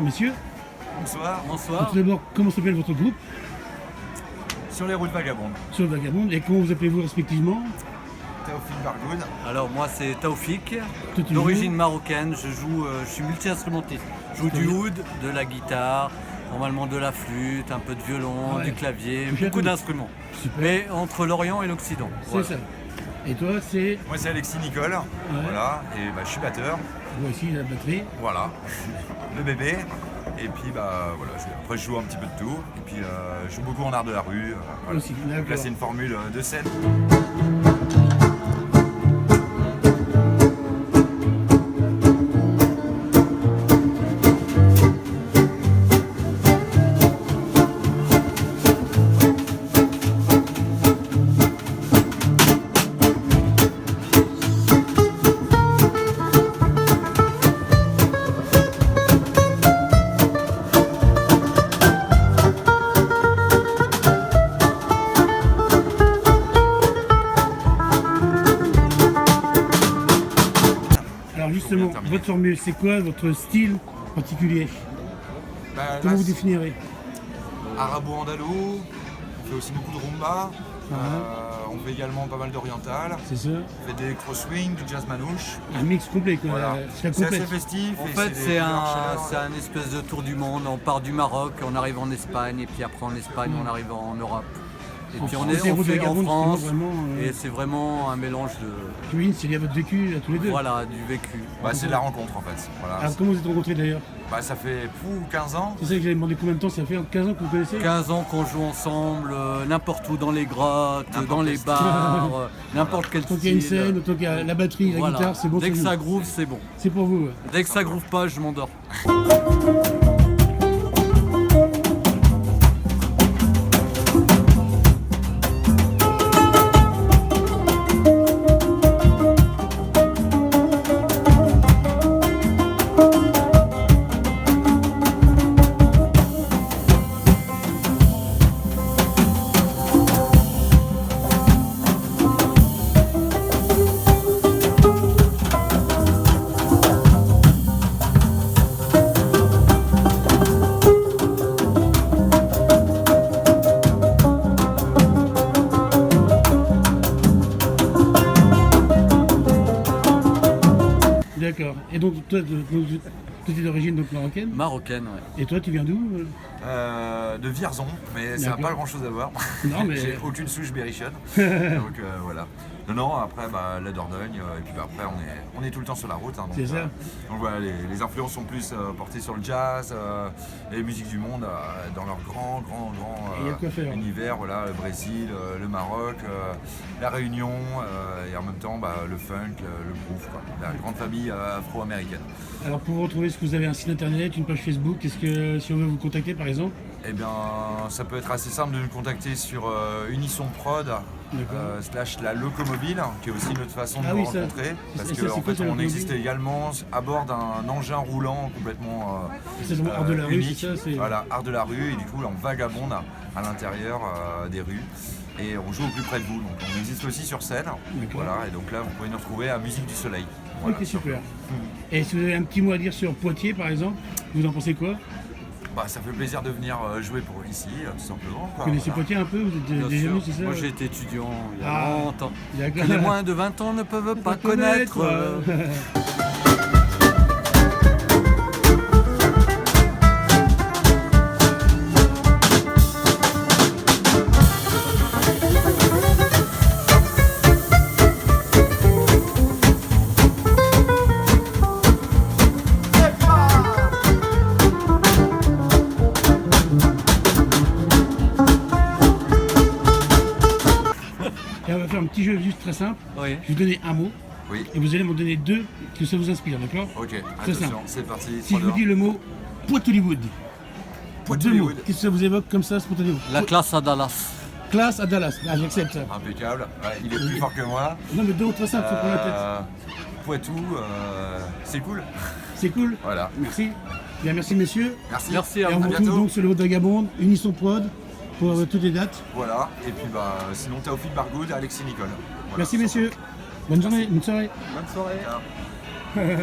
Bonsoir messieurs. Bonsoir. Bonsoir. Tout d'abord, comment s'appelle votre groupe Sur les routes vagabondes. sur le Vagabond et comment vous appelez-vous respectivement? Théophile Bargoud. Alors moi c'est Taoufik, Toi, tu d'origine joues marocaine, je suis multi-instrumentiste. Je joue du oud, de la guitare, normalement de la flûte, un peu de violon, Ouais. du clavier, Touche à beaucoup tout. d'instruments. Super. Mais entre l'Orient et l'Occident. C'est Voilà. ça. Et toi, c'est Moi c'est Alexis Nicole. Voilà. Et je suis batteur. moi aussi la batterie. Voilà. Le bébé. Et puis voilà. Après je joue un petit peu de tout. Et puis je joue beaucoup en art de la rue. Voilà. Aussi, Donc là d'accord. c'est une formule de scène. Alors justement, terminé. votre formule, c'est quoi votre style particulier? Bah, Comment là, vous définirez? arabo-andalou. On fait aussi beaucoup de rumba. On fait également pas mal d'oriental. C'est ça? On fait des cross-swing, du jazz manouche. Un mix complet quoi. Voilà. C'est la C'est assez complète. festif. En et fait des c'est couleurs un chaleur. espèce de tour du monde. On part du Maroc, on arrive en Espagne et puis après en Espagne on arrive en Europe. Et puis on C'est votre fait en Vagabond, France vraiment, et c'est vraiment un mélange de j'imagine c'est lié à votre vécu à tous les deux. voilà du vécu. C'est de la rencontre en fait. Voilà. Alors comment vous êtes rencontrés d'ailleurs? Ça fait 15 ans. C'est ça que j'avais demandé combien de temps ça fait? 15 ans que vous connaissez? 15 ans qu'on joue ensemble, n'importe où, dans les grottes, N'importe dans les quel bars, n'importe quel Tant qu'il y a une style. scène, tant qu'il y a la batterie, la Voilà. guitare, c'est bon. Dès que c'est ça vous. groove, c'est bon. C'est pour vous. Ouais. Dès que ça groove pas, je m'endors. D'accord. Et donc toi, tu es d'origine donc marocaine. Marocaine, ouais. Et toi, tu viens d'où? De Vierzon, mais ça n'a D'accord. pas grand chose à voir. Non, mais- J'ai aucune souche berrichonne. Donc voilà. Non, après la Dordogne, et puis après on est tout le temps sur la route. Donc, C'est ça. donc voilà, les influences sont plus portées sur le jazz, et les musiques du monde dans leur grand Il y a de quoi faire. univers. Voilà, le Brésil, le Maroc, la Réunion, et en même temps le funk, le groove, quoi. La grande famille afro-américaine. Alors pour vous retrouver, est-ce que vous avez un site internet, une page Facebook? Est-ce que si on veut vous contacter par exemple? Eh bien, ça peut être assez simple de nous contacter sur Unisson Prod / la locomobile, qui est aussi une autre façon de Ah nous oui, ça. rencontrer. Parce Et ça, qu'en c'est quoi, fait, la on locomobile existe également à bord d'un engin roulant complètement C'est vraiment art de la rue, unique. c'est ça, c'est- Voilà, art de la rue, et du coup, là, on vagabonde à l'intérieur des rues. Et on joue au plus près de vous. Donc, on existe aussi sur scène. Voilà, et donc là, vous pouvez nous retrouver à Musique du Soleil. Voilà, Ok, sur- super. Et si vous avez un petit mot à dire sur Poitiers par exemple, vous en pensez quoi? Ça fait plaisir de venir jouer pour ici, tout simplement. Vous connaissez Poitiers un peu? Vous êtes Bien déjà sûr. venu, c'est ça? Moi j'ai été étudiant il y a Ah. longtemps. D'accord. Que les moins de 20 ans ne peuvent pas connaître. Et on va faire un petit jeu juste très simple. Oui. Je vais vous donner un mot Oui, et vous allez m'en donner deux que ça vous inspire, d'accord? ok, C'est attention, simple. c'est parti. Si je vous dis le mot Poit-Hollywood, Poit deux mots, Hollywood. qu'est-ce que ça vous évoque comme ça spontanément? La classe à Dallas. Classe à Dallas, ah, j'accepte ça. Impeccable. Ouais, il est plus fort que moi. Non mais deux autres simples, faut prendre la tête. Poitou, c'est cool. C'est cool. Voilà. Merci. Bien, merci messieurs. Merci. Merci Et à on vous. vous retrouve bientôt. donc sur le Haut Vagabond, Unisson Prod, pour toutes les dates. Voilà. Et puis sinon Théophile Bargoud, Alexis Nicole. Voilà. Merci messieurs. Bonne journée, bonne soirée. Bonne soirée. Ciao.